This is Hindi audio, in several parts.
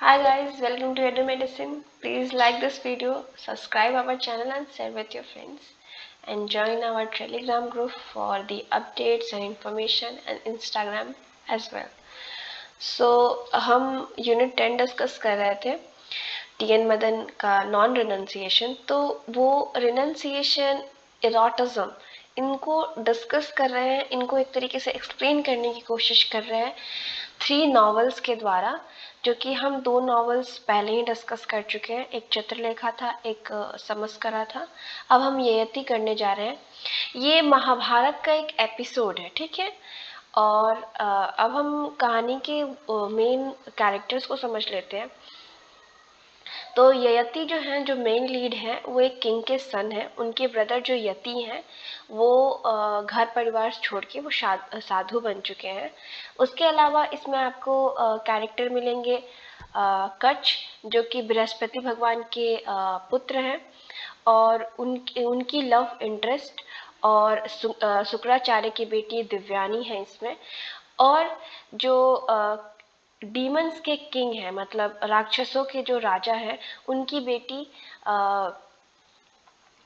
Hi guys, welcome to Edu Medicine. Please like this video, subscribe our channel and share with your friends. And join our Telegram group for the updates and information and Instagram as well. So हम यूनिट 10 डिस्कस कर रहे थे टीएन मदन का नॉन रिनंसिएशन. तो वो रिनंसिएशन, इरोटिज्म, इनको डिस्कस कर रहे हैं, इनको एक तरीके से एक्सप्लेन करने की कोशिश कर रहे हैं 3 नॉवेल्स के द्वारा, जो कि हम 2 नॉवेल्स पहले ही डिस्कस कर चुके हैं. एक चित्रलेखा था, एक समस्करा था. अब हम ययति करने जा रहे हैं. ये महाभारत का एक एपिसोड है, ठीक है. और अब हम कहानी के मेन कैरेक्टर्स को समझ लेते हैं. तो ययति जो हैं, जो मेन लीड हैं, वो एक किंग के सन हैं. उनके ब्रदर जो यति हैं वो घर परिवार छोड़ के वो साधु बन चुके हैं. उसके अलावा इसमें आपको कैरेक्टर मिलेंगे कच्छ, जो कि बृहस्पति भगवान के पुत्र हैं, और उनकी लव इंटरेस्ट, और शुक्राचार्य की बेटी दिव्यानी है इसमें. और जो डीमंस के किंग है, मतलब राक्षसों के जो राजा है, उनकी बेटी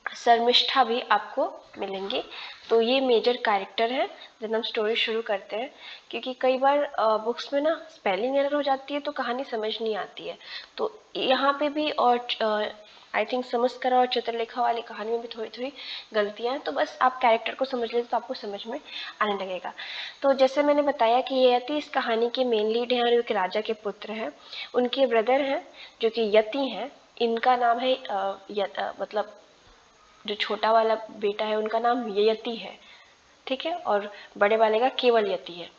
शर्मिष्ठा भी आपको मिलेंगी. तो ये मेजर कैरेक्टर है. जब हम स्टोरी शुरू करते हैं, क्योंकि कई बार बुक्स में ना स्पेलिंग एरर हो जाती है तो कहानी समझ नहीं आती है. तो यहाँ पे भी, और आई थिंक समस्करा और चित्रलेखा वाली कहानी में भी थोड़ी थोड़ी गलतियाँ हैं. तो बस आप कैरेक्टर को समझ लेते तो आपको समझ में आने लगेगा. तो जैसे मैंने बताया कि यति इस कहानी के मेन लीड हैं और एक राजा के पुत्र हैं. उनके ब्रदर हैं जो कि यति हैं. इनका नाम है मतलब जो छोटा वाला बेटा है उनका नाम यति है, ठीक है, और बड़े वाले का केवल यति है,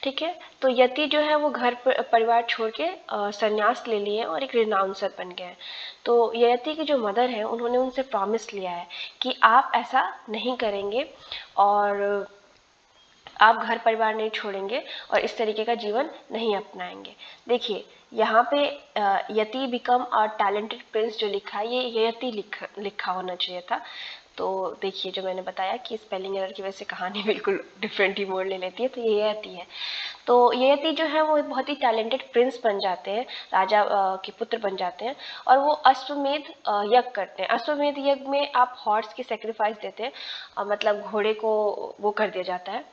ठीक है. तो यति जो है वो घर परिवार छोड़ के संन्यास ले लिए और एक रिनाउंसर बन गए हैं. तो यति की जो मदर है, उन्होंने उनसे प्रॉमिस लिया है कि आप ऐसा नहीं करेंगे और आप घर परिवार नहीं छोड़ेंगे और इस तरीके का जीवन नहीं अपनाएंगे. देखिए यहाँ पे यति बिकम अ टैलेंटेड प्रिंस जो लिखा है, ये यति लिखा होना चाहिए था. तो देखिए, जो मैंने बताया कि स्पेलिंग एरर की वजह से कहानी बिल्कुल डिफरेंट ही मोड़ ले लेती है. तो ये यति है. तो यति जो है वो बहुत ही टैलेंटेड प्रिंस बन जाते हैं, राजा के पुत्र बन जाते हैं. और वो अश्वमेध यज्ञ करते हैं. अश्वमेध यज्ञ में आप हॉर्स की सेक्रीफाइस देते हैं, मतलब घोड़े को वो कर दिया जाता है,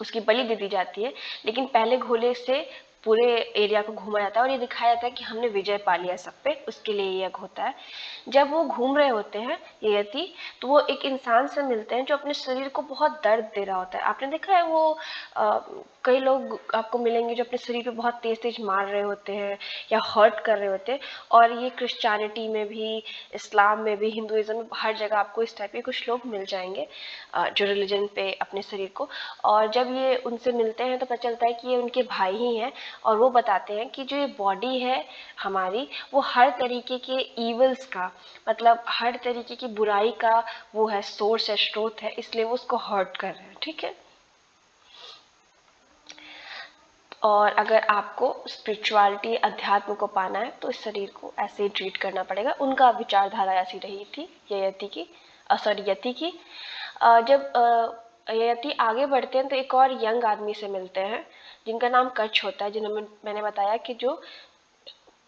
उसकी बलि दे दी जाती है. लेकिन पहले घोड़े से पूरे एरिया को घूमा जाता है और ये दिखाया जाता है कि हमने विजय पा लिया सब पे, उसके लिए ये यज्ञ होता है. जब वो घूम रहे होते हैं ये यति, तो वो एक इंसान से मिलते हैं जो अपने शरीर को बहुत दर्द दे रहा होता है. आपने देखा है वो कई लोग आपको मिलेंगे जो अपने शरीर पे बहुत तेज तेज मार रहे होते हैं या हर्ट कर रहे होते हैं. और ये क्रिश्चियनिटी में भी, इस्लाम में भी, हिंदुइज्म में, हर जगह आपको इस टाइप के कुछ लोग मिल जाएंगे जो रिलीजन पे अपने शरीर को. और जब ये उनसे मिलते हैं तो पता चलता है कि ये उनके भाई ही हैं. और वो बताते हैं कि जो ये बॉडी है हमारी, वो हर तरीके के ईवल्स का, मतलब हर तरीके की बुराई का वो है, सोर्स है, स्रोत है, इसलिए वो उसको हर्ट कर रहे हैं, ठीक है. और अगर आपको स्पिरिचुअलिटी, अध्यात्म को पाना है तो इस शरीर को ऐसे ही ट्रीट करना पड़ेगा. उनका विचारधारा ऐसी रही थी यति की, यति की. जब यति आगे बढ़ते हैं तो एक और यंग आदमी से मिलते हैं जिनका नाम कच्छ होता है, जिन्हें मैंने बताया कि जो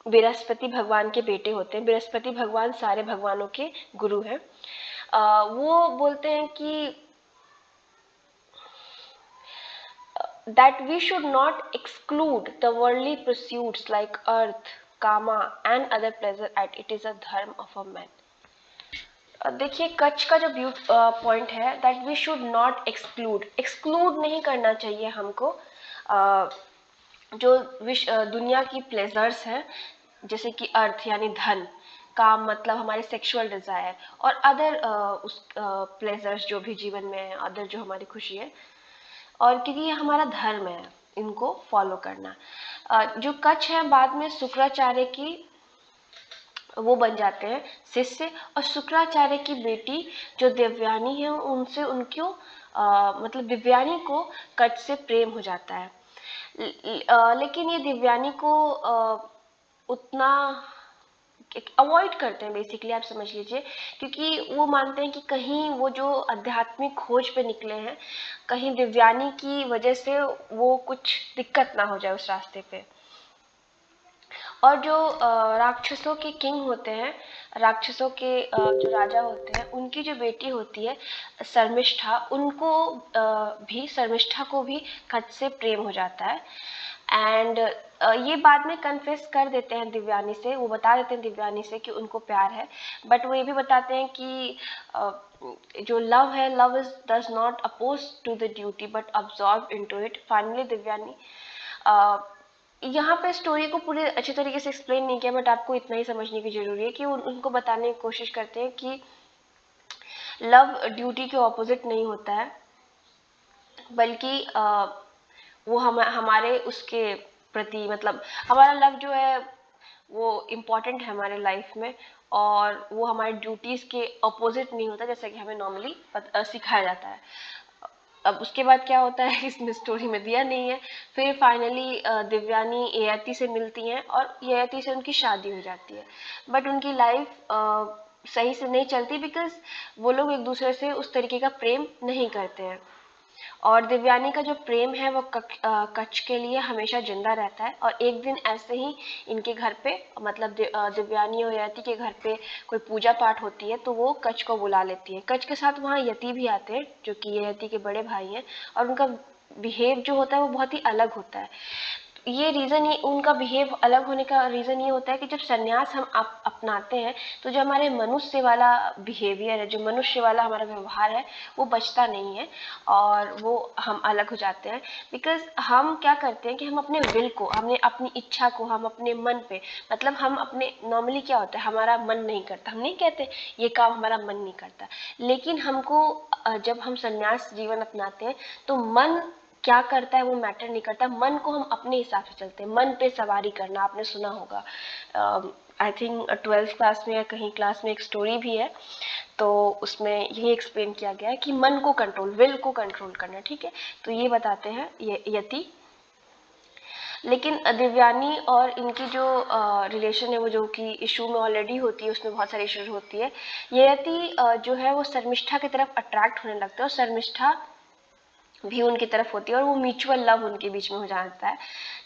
बृहस्पति भगवान के बेटे होते हैं. बृहस्पति भगवान सारे भगवानों के गुरु हैं. वो बोलते हैं कि that we should not exclude the worldly pursuits like earth, kama and other pleasure as it is a dharma of a man. देखिए कच्छ का जो पॉइंट है, that we should not exclude नहीं करना चाहिए हमको जो दुनिया की प्लेजर्स हैं, जैसे कि अर्थ यानी धन, काम मतलब हमारे सेक्सुअल डिजायर, और अदर उस प्लेजर्स जो भी जीवन में है, अदर जो हमारी खुशी है, और क्योंकि ये हमारा धर्म है इनको फॉलो करना. जो कच्छ है बाद में शुक्राचार्य की वो बन जाते हैं शिष्य, और शुक्राचार्य की बेटी जो दिव्यानी है उनसे उनको मतलब दिव्यानी को कच्छ से प्रेम हो जाता है. लेकिन ये दिव्यानी को उतना अवॉइड करते हैं, बेसिकली आप समझ लीजिए, क्योंकि वो मानते हैं कि कहीं वो जो आध्यात्मिक खोज पे निकले हैं, कहीं दिव्यानी की वजह से वो कुछ दिक्कत ना हो जाए उस रास्ते पे. और जो राक्षसों के किंग होते हैं, राक्षसों के जो राजा होते हैं, उनकी जो बेटी होती है शर्मिष्ठा, उनको भी शर्मिष्ठा को भी कच से प्रेम हो जाता है। एंड ये बाद में कन्फेस कर देते हैं दिव्यानी से, वो बता देते हैं दिव्यानी से कि उनको प्यार है, बट वो ये भी बताते हैं कि जो लव है, love is does not oppose to the duty but absorb into it. Finally Divyani, यहाँ पे स्टोरी को पूरे अच्छे तरीके से एक्सप्लेन नहीं किया, बट आपको इतना ही समझने की जरूरी है कि उनको बताने की कोशिश करते हैं कि लव ड्यूटी के ऑपोजिट नहीं होता है, बल्कि वो हमारे उसके प्रति, मतलब हमारा लव जो है वो इम्पॉर्टेंट है हमारे लाइफ में, और वो हमारे ड्यूटीज़ के अपोजिट नहीं होता जैसा कि हमें नॉर्मली सिखाया जाता है। अब उसके बाद क्या होता है इसमें स्टोरी में दिया नहीं है। फिर फाइनली दिव्यानी ययाति से मिलती हैं और ययाति से उनकी शादी हो जाती है, बट उनकी लाइफ सही से नहीं चलती, बिकॉज वो लोग एक दूसरे से उस तरीके का प्रेम नहीं करते हैं। और दिव्यानी का जो प्रेम है वो कच के लिए हमेशा जिंदा रहता है। और एक दिन ऐसे ही इनके घर पे, मतलब दिव्यानी और यति के घर पे कोई पूजा पाठ होती है, तो वो कच को बुला लेती है। कच के साथ वहाँ यति भी आते हैं जो कि यति के बड़े भाई हैं, और उनका बिहेव जो होता है वो बहुत ही अलग होता है। ये रीज़न, ये उनका बिहेव अलग होने का रीज़न ये होता है कि जब संन्यास हम अपनाते हैं, तो जो हमारे मनुष्य वाला बिहेवियर है, जो मनुष्य वाला हमारा व्यवहार है, वो बचता नहीं है, और वो हम अलग हो जाते हैं। बिकॉज हम क्या करते हैं कि हम अपने विल को, हमने अपनी इच्छा को, हम अपने मन पे, मतलब हम अपने, नॉर्मली क्या होता है, हमारा मन नहीं करता, हम नहीं कहते ये काम हमारा मन नहीं करता, लेकिन हमको जब हम संन्यास जीवन अपनाते हैं तो मन क्या करता है वो मैटर नहीं करता, मन को हम अपने हिसाब से चलते हैं। मन पे सवारी करना आपने सुना होगा, आई थिंक 12th क्लास में या कहीं क्लास में एक स्टोरी भी है, तो उसमें यही एक्सप्लेन किया गया है कि मन को कंट्रोल, विल को कंट्रोल करना, ठीक है। तो ये बताते हैं ये यति। लेकिन दिव्यानी और इनकी जो रिलेशन है वो जो कि इशू में ऑलरेडी होती है, उसमें बहुत सारी इशूज होती है। ये यति जो है वो शर्मिष्ठा की तरफ अट्रैक्ट होने लगता है, और शर्मिष्ठा भी उनकी तरफ होती है, और वो म्यूचुअल लव उनके बीच में हो जाता है।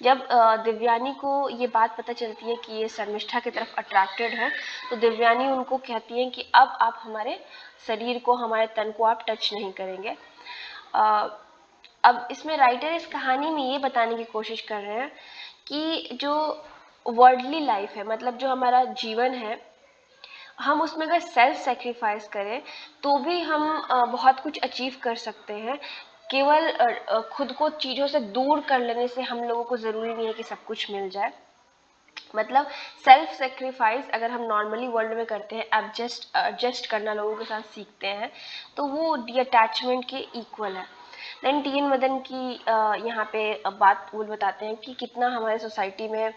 जब दिव्यानी को ये बात पता चलती है कि ये शर्मिष्ठा की तरफ अट्रैक्टेड है, तो दिव्यानी उनको कहती है कि अब आप हमारे शरीर को, हमारे तन को आप टच नहीं करेंगे। अब इसमें राइटर इस कहानी में ये बताने की कोशिश कर रहे हैं कि जो वर्ल्डली लाइफ है, मतलब जो हमारा जीवन है, हम उसमें अगर सेल्फ सेक्रीफाइस करें तो भी हम बहुत कुछ अचीव कर सकते हैं। केवल खुद को चीज़ों से दूर कर लेने से हम लोगों को ज़रूरी नहीं है कि सब कुछ मिल जाए। मतलब सेल्फ सेक्रीफाइस अगर हम नॉर्मली वर्ल्ड में करते हैं, एडजस्ट करना लोगों के साथ सीखते हैं, तो वो डीअटैचमेंट के इक्वल है। देन टी एन मदन की यहाँ पे बात वो बताते हैं कि कितना हमारे सोसाइटी में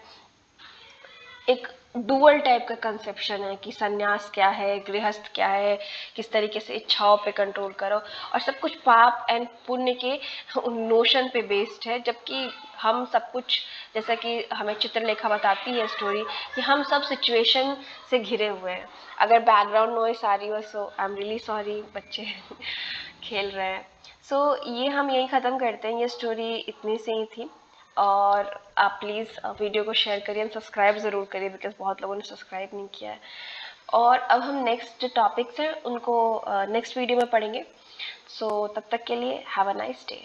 एक डुअल टाइप का कंसेप्शन है कि सन्यास क्या है, गृहस्थ क्या है, किस तरीके से इच्छाओं पे कंट्रोल करो, और सब कुछ पाप एंड पुण्य के नोशन पे बेस्ड है। जबकि हम सब कुछ, जैसा कि हमें चित्रलेखा बताती है स्टोरी, कि हम सब सिचुएशन से घिरे हुए हैं। अगर बैकग्राउंड नॉइस आ रही हो सो आई एम रियली सॉरी, बच्चे खेल रहे हैं। सो ये हम यही ख़त्म करते हैं, ये स्टोरी इतनी से ही थी। और आप प्लीज़ वीडियो को शेयर करिए एंड सब्सक्राइब ज़रूर करिए, बिकॉज बहुत लोगों ने सब्सक्राइब नहीं किया है। और अब हम नेक्स्ट जो टॉपिक्स हैं उनको नेक्स्ट वीडियो में पढ़ेंगे। सो तब तक के लिए हैव अ नाइस डे।